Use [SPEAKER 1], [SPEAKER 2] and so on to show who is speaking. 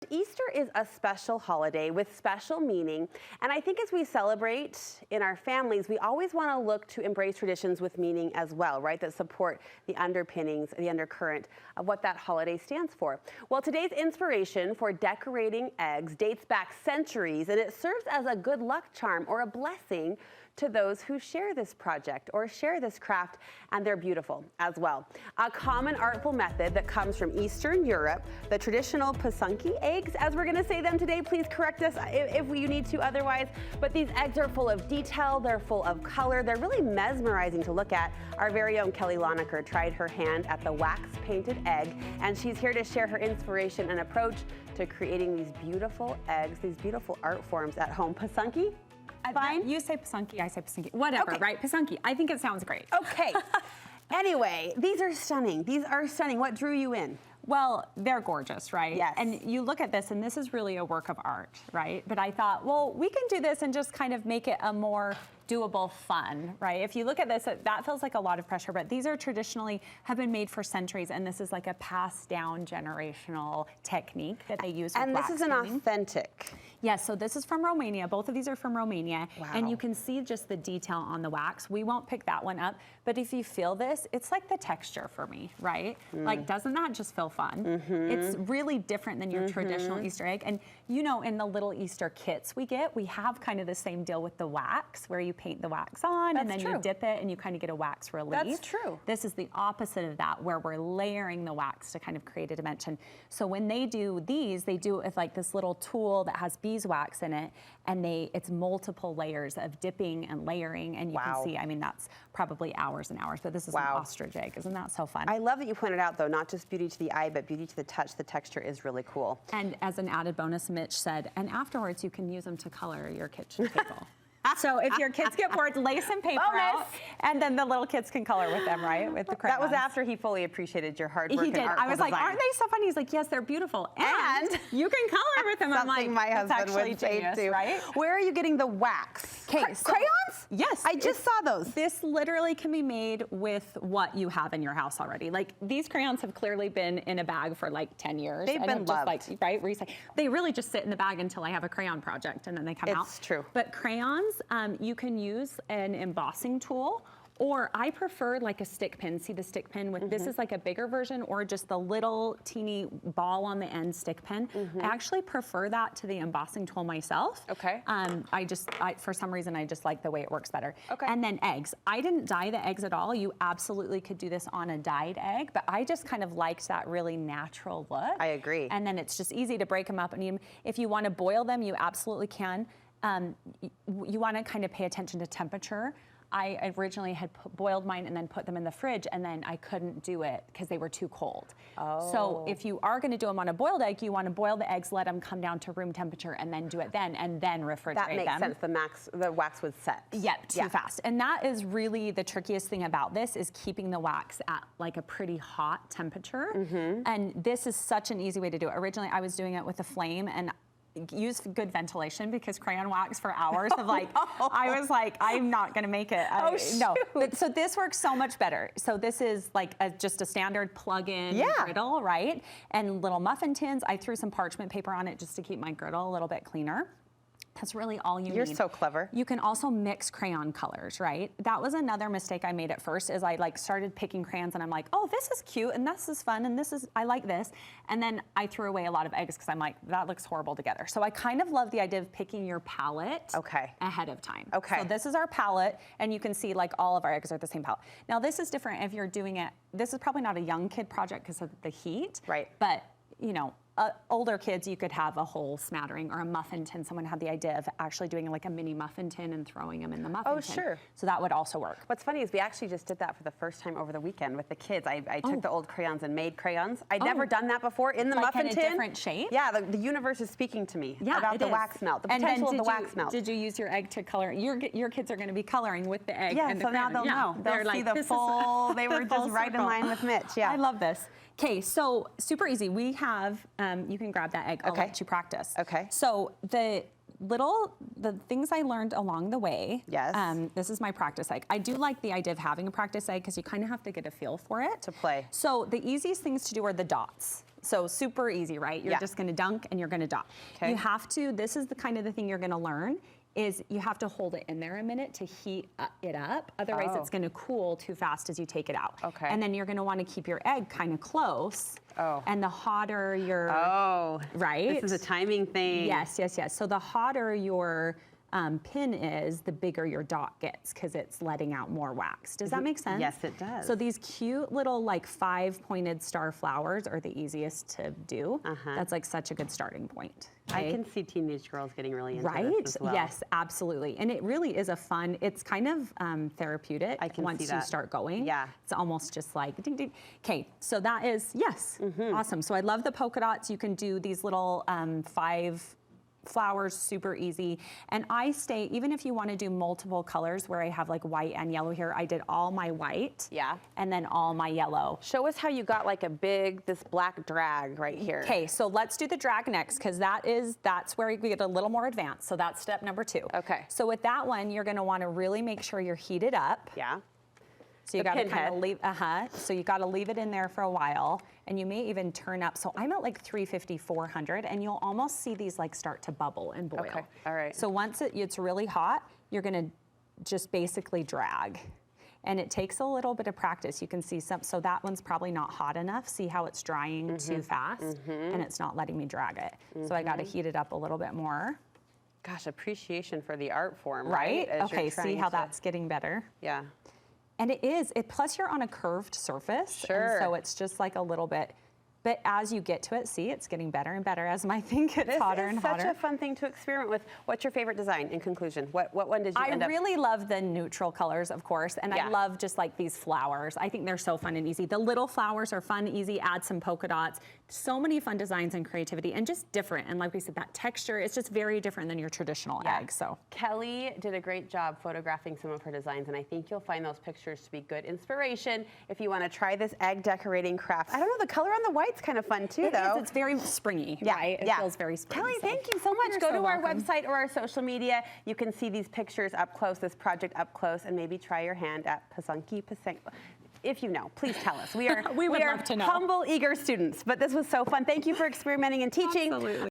[SPEAKER 1] Easter is a special holiday with special meaning, and I think as we celebrate in our families, we always want to look to embrace traditions with meaning as well, right? That support the underpinnings, the undercurrent of what that holiday stands for. Well, today's inspiration for decorating eggs dates back centuries, and it serves as a good luck charm or a blessing to those who share this project or share this craft, and they're beautiful as well. A common artful method that comes from Eastern Europe, the traditional Pysanky eggs, as we're gonna say them today. Please correct us if you need to otherwise, but these eggs are full of detail, they're full of color, they're really mesmerizing to look at. Our very own Kelly Lonnecker tried her hand at the wax painted egg, and she's here to share her inspiration and approach to creating these beautiful eggs, these beautiful art forms at home. Pysanky? Fine.
[SPEAKER 2] You say Pysanky, I say Pysanky. Whatever,
[SPEAKER 1] okay.
[SPEAKER 2] Right? Pysanky. I think it sounds great.
[SPEAKER 1] Okay. Anyway, these are stunning. These are stunning. What drew you in?
[SPEAKER 2] Well, they're gorgeous, right?
[SPEAKER 1] Yes.
[SPEAKER 2] And you look at this, and this is really a work of art, right? But I thought, well, we can do this and just kind of make it a more doable fun, right? If you look at this, that feels like a lot of pressure, but these are traditionally have been made for centuries, and this is like a passed down generational technique that they use with
[SPEAKER 1] And this
[SPEAKER 2] wax
[SPEAKER 1] is an
[SPEAKER 2] painting.
[SPEAKER 1] authentic.
[SPEAKER 2] Yes, so this is from Romania. Both of these are from Romania.
[SPEAKER 1] Wow.
[SPEAKER 2] And you can see just the detail on the wax. We won't pick that one up, but if you feel this, it's like the texture for me, right? Like, doesn't that just feel fun? It's really different than your traditional Easter egg. And you know, in the little Easter kits we get, we have kind of the same deal with the wax, where you paint the wax on and then you dip it and you kind of get a wax relief.
[SPEAKER 1] That's true.
[SPEAKER 2] This is the opposite of that, where we're layering the wax to kind of create a dimension. So when they do these, they do it with like this little tool that has beeswax in it, and it's multiple layers of dipping and layering, and you can see, I mean, that's probably hours and hours, but this is an ostrich egg. Isn't that so fun?
[SPEAKER 1] I love that you pointed out, though, not just beauty to the eye, but beauty to the touch. The texture is really cool.
[SPEAKER 2] And as an added bonus, Mitch said, and afterwards you can use them to color your kitchen table. So if your kids get bored, lay some paper out, and then the little kids can color with them, right? With the crayons.
[SPEAKER 1] That was after he fully appreciated your hard work.
[SPEAKER 2] He did. I was like,
[SPEAKER 1] design.
[SPEAKER 2] aren't they so fun? He's like, yes, they're beautiful. And you can color with them. I'm like,
[SPEAKER 1] something my husband would say too.
[SPEAKER 2] Right?
[SPEAKER 1] Where are you getting the wax?
[SPEAKER 2] Okay, so
[SPEAKER 1] crayons?
[SPEAKER 2] Yes.
[SPEAKER 1] I just saw those.
[SPEAKER 2] This literally can be made with what you have in your house already. Like, these crayons have clearly been in a bag for like 10 years.
[SPEAKER 1] They've been loved.
[SPEAKER 2] Like, right? They really just sit in the bag until I have a crayon project, and then they come out.
[SPEAKER 1] It's true.
[SPEAKER 2] But crayons, you can use an embossing tool, or I prefer like a stick pin. See the stick pin with this is like a bigger version, or just the little teeny ball on the end stick pin. I actually prefer that to the embossing tool myself.
[SPEAKER 1] Okay.
[SPEAKER 2] For some reason, I just like the way it works better.
[SPEAKER 1] Okay.
[SPEAKER 2] And then eggs. I didn't dye the eggs at all. You absolutely could do this on a dyed egg, but I just kind of liked that really natural look.
[SPEAKER 1] I agree.
[SPEAKER 2] And then it's just easy to break them up and eat them. If you want to boil them, you absolutely can. You want to kind of pay attention to temperature. I originally had boiled mine and then put them in the fridge, and then I couldn't do it because they were too cold. So if you are going to do them on a boiled egg, you want to boil the eggs, let them come down to room temperature, and then do it then, and then refrigerate them.
[SPEAKER 1] That makes sense. The wax was set.
[SPEAKER 2] Yep, too fast. And that is really the trickiest thing about this, is keeping the wax at like a pretty hot temperature. And this is such an easy way to do it. Originally, I was doing it with a flame, and use good ventilation, because crayon wax for hours of like, I was like, I'm not gonna make it. No, but, so this works so much better. So this is like just a standard plug-in griddle, right? And little muffin tins. I threw some parchment paper on it just to keep my griddle a little bit cleaner. That's really all you need.
[SPEAKER 1] You're so clever.
[SPEAKER 2] You can also mix crayon colors, right? That was another mistake I made at first, is I like started picking crayons, and I'm like, oh, this is cute, and this is fun, and I like this. And then I threw away a lot of eggs because I'm like, that looks horrible together. So I kind of love the idea of picking your palette ahead of time. So this is our palette, and you can see like all of our eggs are the same palette. Now this is different if you're doing it, this is probably not a young kid project because of the heat.
[SPEAKER 1] Right.
[SPEAKER 2] But, you know, older kids, you could have a whole smattering, or a muffin tin. Someone had the idea of actually doing like a mini muffin tin and throwing them in the muffin tin.
[SPEAKER 1] Oh, sure.
[SPEAKER 2] So that would also work.
[SPEAKER 1] What's funny is we actually just did that for the first time over the weekend with the kids. I took the old crayons and made crayons. I'd never done that before in the muffin tin.
[SPEAKER 2] Like in a different shape?
[SPEAKER 1] Yeah, the universe is speaking to me about the wax melt, the potential of the wax melt.
[SPEAKER 2] Did you use your egg to color? Your kids are going to be coloring with the egg.
[SPEAKER 1] Yeah,
[SPEAKER 2] and
[SPEAKER 1] so
[SPEAKER 2] the
[SPEAKER 1] now
[SPEAKER 2] crayon.
[SPEAKER 1] they'll know. They'll see the full, they were just right in line with Mitch. Yeah.
[SPEAKER 2] I love this. Okay, so super easy. We have, you can grab that egg. I'll let you practice.
[SPEAKER 1] Okay.
[SPEAKER 2] So the things I learned along the way.
[SPEAKER 1] Yes.
[SPEAKER 2] This is my practice egg. I do like the idea of having a practice egg because you kind of have to get a feel for it.
[SPEAKER 1] To play.
[SPEAKER 2] So the easiest things to do are the dots. So super easy, right? You're just gonna dunk and you're gonna dot.
[SPEAKER 1] Okay.
[SPEAKER 2] You have to, this is the kind of the thing you're gonna learn, is you have to hold it in there a minute to heat it up. Otherwise it's gonna cool too fast as you take it out.
[SPEAKER 1] Okay.
[SPEAKER 2] And then you're gonna wanna keep your egg kind of close.
[SPEAKER 1] Oh.
[SPEAKER 2] And the hotter your, right?
[SPEAKER 1] This is a timing thing.
[SPEAKER 2] Yes, yes, yes. So the hotter your pin is, the bigger your dot gets because it's letting out more wax. Does that make sense?
[SPEAKER 1] Yes, it does.
[SPEAKER 2] So these cute little like 5-pointed star flowers are the easiest to do. That's like such a good starting point.
[SPEAKER 1] I can see teenage girls getting really into
[SPEAKER 2] Right?
[SPEAKER 1] this as well.
[SPEAKER 2] Yes, absolutely. And it really is a fun, it's kind of therapeutic
[SPEAKER 1] I can
[SPEAKER 2] once
[SPEAKER 1] see
[SPEAKER 2] you
[SPEAKER 1] that.
[SPEAKER 2] start going.
[SPEAKER 1] Yeah.
[SPEAKER 2] It's almost just like ding, ding. Okay, so that is, yes, awesome. So I love the polka dots. You can do these little 5 flowers, super easy. And I stay, even if you want to do multiple colors where I have like white and yellow here, I did all my white.
[SPEAKER 1] Yeah.
[SPEAKER 2] And then all my yellow.
[SPEAKER 1] Show us how you got like a big, this black drag right here.
[SPEAKER 2] Okay, so let's do the drag next because that's where we get a little more advanced. So that's step number 2.
[SPEAKER 1] Okay.
[SPEAKER 2] So with that one, you're gonna wanna really make sure you're heated up.
[SPEAKER 1] Yeah.
[SPEAKER 2] So you
[SPEAKER 1] The
[SPEAKER 2] gotta
[SPEAKER 1] pinhead.
[SPEAKER 2] kind of leave, so you gotta leave it in there for a while, and you may even turn up. So I'm at like 350, 400, and you'll almost see these like start to bubble and boil.
[SPEAKER 1] Okay, all right.
[SPEAKER 2] So once it's really hot, you're gonna just basically drag. And it takes a little bit of practice. You can see so that one's probably not hot enough. See how it's drying too fast, and it's not letting me drag it. So I gotta heat it up a little bit more.
[SPEAKER 1] Gosh, appreciation for the art form,
[SPEAKER 2] Right?
[SPEAKER 1] As you're
[SPEAKER 2] Okay, see
[SPEAKER 1] trying
[SPEAKER 2] how
[SPEAKER 1] to-
[SPEAKER 2] that's getting better?
[SPEAKER 1] Yeah.
[SPEAKER 2] And it is, plus you're on a curved surface.
[SPEAKER 1] Sure.
[SPEAKER 2] And so it's just like a little bit, but as you get to it, see, it's getting better and better as my thing gets hotter and hotter.
[SPEAKER 1] This is such a fun thing to experiment with. What's your favorite design in conclusion? What one did you end
[SPEAKER 2] I
[SPEAKER 1] up?
[SPEAKER 2] really love the neutral colors, of course, and
[SPEAKER 1] Yeah.
[SPEAKER 2] I love just like these flowers. I think they're so fun and easy. The little flowers are fun, easy, add some polka dots. So many fun designs and creativity, and just different. And like we said, that texture, it's just very different than your traditional egg, so.
[SPEAKER 1] Kelly did a great job photographing some of her designs, and I think you'll find those pictures to be good inspiration if you want to try this egg decorating craft. I don't know, the color on the white's kind of fun too, though.
[SPEAKER 2] It's very springy, right? It feels very springy.
[SPEAKER 1] Kelly,
[SPEAKER 2] so.
[SPEAKER 1] thank you so much.
[SPEAKER 2] You're
[SPEAKER 1] Go
[SPEAKER 2] so
[SPEAKER 1] to our
[SPEAKER 2] welcome.
[SPEAKER 1] website or our social media. You can see these pictures up close, this project up close, and maybe try your hand at Pysanky. If you know, please tell us. We are
[SPEAKER 2] We would love to know.
[SPEAKER 1] humble, eager students, but this was so fun. Thank you for experimenting and teaching.
[SPEAKER 2] Absolutely.